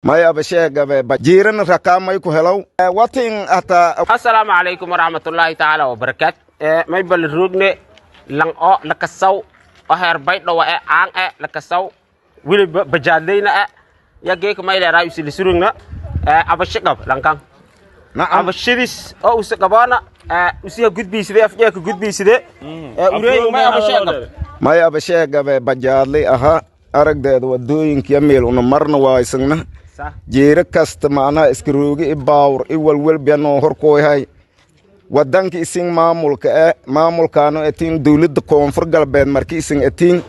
maya bashega bajiran rakamay ku helaw watin ata assalamu alaykum warahmatullahi ta'ala wabarakatuh may bal rugne lang o lakasaw o herbay do wa ang lakasaw wili bajadayna ya geek may leeraa usil surugna abashigab langkang na abashidis o usagabana usiya gudbiiside afjeeka gudbiiside ureey may abashigab maya bashega bajadlay aha aragdeeda wadooyinka meel una marna waaysanna jeera kasta maana iskaroogi baawr walwal biano horkooyahay wadanka isin maamulkaano etin dawladda koonfur galbeed markii isin etin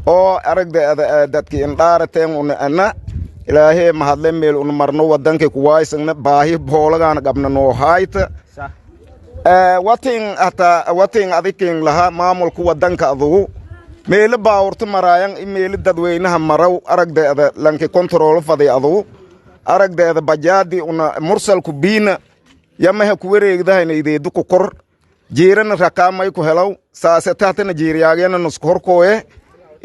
oo aragdeeda dadkii indhaarateen una ana ilaahay mahadle meel una marno wadanka ku waaysanna baahi boolagaana qabna noo hayta watin adikin laha maamulku wadanka adugu meel baawrta maraayan meel dadweynaha maraw aragdeeda lanki control faday adu aragdeeda bajaadi una mursalku biina yamaha ku wareegdahay ideedu ku kor jeerana rakamay ku helaw saasataatana jeeriyaagana nusku horkooye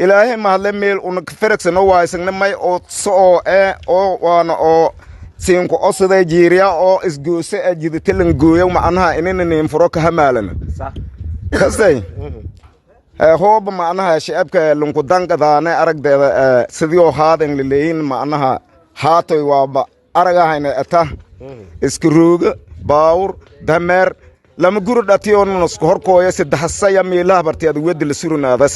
ilaahay mahadle meel una fereksano waaysanna may oo soo oo waana oo siinko osada jeeriya oo isgoose ajidtelan gooyo macnaha inana neemfuro ka hamaalana kasay hooba macnaha shacabka lunku dankadaane aragdeeda sidii haadan leeyin macnaha haatoy waaba aragahayna ata iskarooga baawur dameer lama guru dhatiyoon nusku horkooya sadahasaya meelaha barteeda wada la surunaadas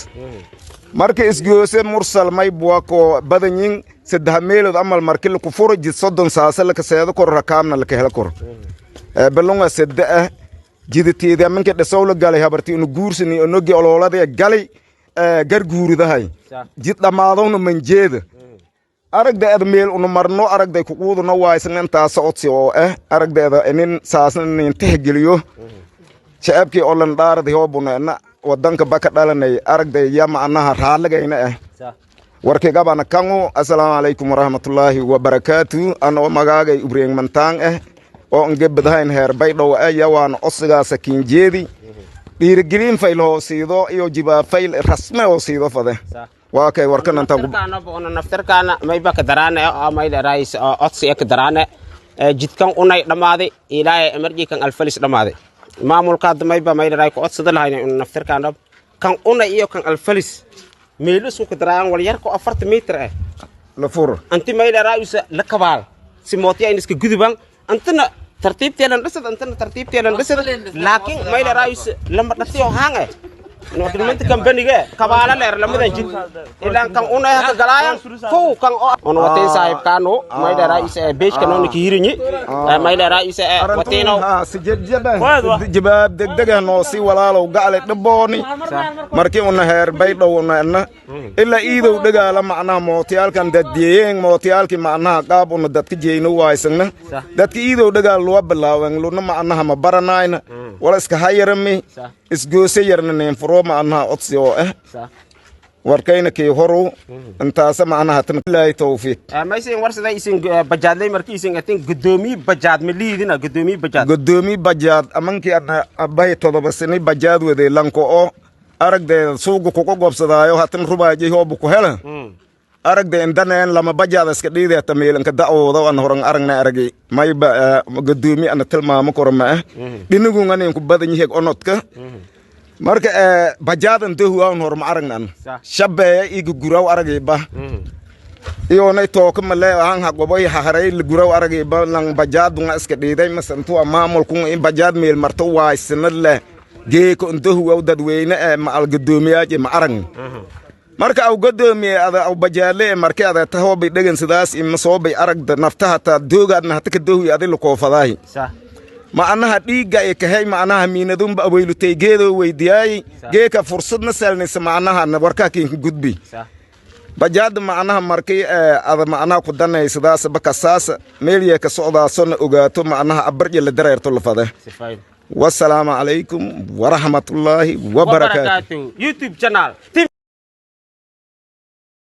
marka isgoose mursal may buwako badanyin sadah meelood amal markii ku furo jid 30 saasa la ka seedo kor rakaamna la ka hela kor balunga sadah jidteeda manka dhasawla galay habartii inu guursani onogi ololada galay garguuridahay jid dhamaadowna manjeeda aragdeeda meel unu marno aragday ku quuduna waaysan intaas codsi oo aragdeeda inin saasna inta geliyo shacabkii oo lan dhaarday hoobuna wadanka baka dhalanay aragday ya macnaha raalagayna warkii gabana kangu assalamu alaykum warahmatullahi wabarakatuh ana magaagay Ibrahim Mantang oo ngebadahayn heerbay dhow waan osigaasa kinjeedi dhiirigelin fayl hoosiido iyo jiba fayl rasmi hoosiido fade waa kay warkan inta ku naftarkaana may baka daraane may rais odsi ka daraane jidkan unay dhamaaday ilaahay emerji kan alfalis dhamaaday maamulka may ba may ray ku odsada lahayn naftarkaana kan unay iyo kan alfalis meelusku ka daraan wal yarko 40 meter la furo anti may rais la kabaal si mootiya iska guduban antana tartiib teelan dhisad antana tartiib teelan dhisad laakiin may la raayis lama dhatiyo haanga noodimanta company-ga kabaala leer lamadan jid ilaan kan una ka galaayan fuu kan on watay saaxiibkaano may la raayis beej kan on kiirinyi may la raayis watayno jawaab degdeg no si walaalow gaale dhabooni markii una heer bay dhowna ila iidow dhagaala macnaha mootiyalkan dadiyeen mootiyalki macnaha qaab una dadka jeeyno waaysanna dadka iidow dhagaal loo bilaawan luna macnaha ma baranayna wala iska hayarami isgoose yarna neemfuro macnaha odsi oo warkayna kii horu intaas macnaha tan ilaahay tawfiiq maysin warsada isin bajaadlay markii isin atin gudoomi bajaad miliidina gudoomi bajaad amankii abay todoba sani bajaad wade lanko oo aragdeeda suugu ku gobsadaayo hatan rubaajay hoob ku hela aragde indaneen lama bajaada iska dhiideeta meelanka dacwooda aan horan aragna aragay mayba gudoomi ana tilmaamo korma dhinigu ngani ku badan yahay onodka marka bajaadan dehu aan horma aragnan shabeeya igu guraw aragay ba iyo nay took ma le aan hagoboy haray guraw aragay ba lang bajaadu nga iska dhiiday masantu maamulku in bajaad meel marto waaysanad le geeko dehu aw dadweyne ma al gudoomiyaaj ma arag marka aw gudoomiye aw bajaale markii ada tahoobay dhagan sidaas in soo bay aragda naftaha ta doogaadna hata ka doowi adil ko fadaay ma anaha dhiiga ee kahay ma anaha miinadun ba weylutay geedo weydiyay geeka fursadna salnaysa ma anaha warkaakin gudbi bajaad ma anaha markii ada ma anaha ku danay sidaas bakasaas meeliye ka socdaasona ogaato ma anaha abarje la dareerto la fada والسلام عليكم ورحمة الله وبركاته YouTube channel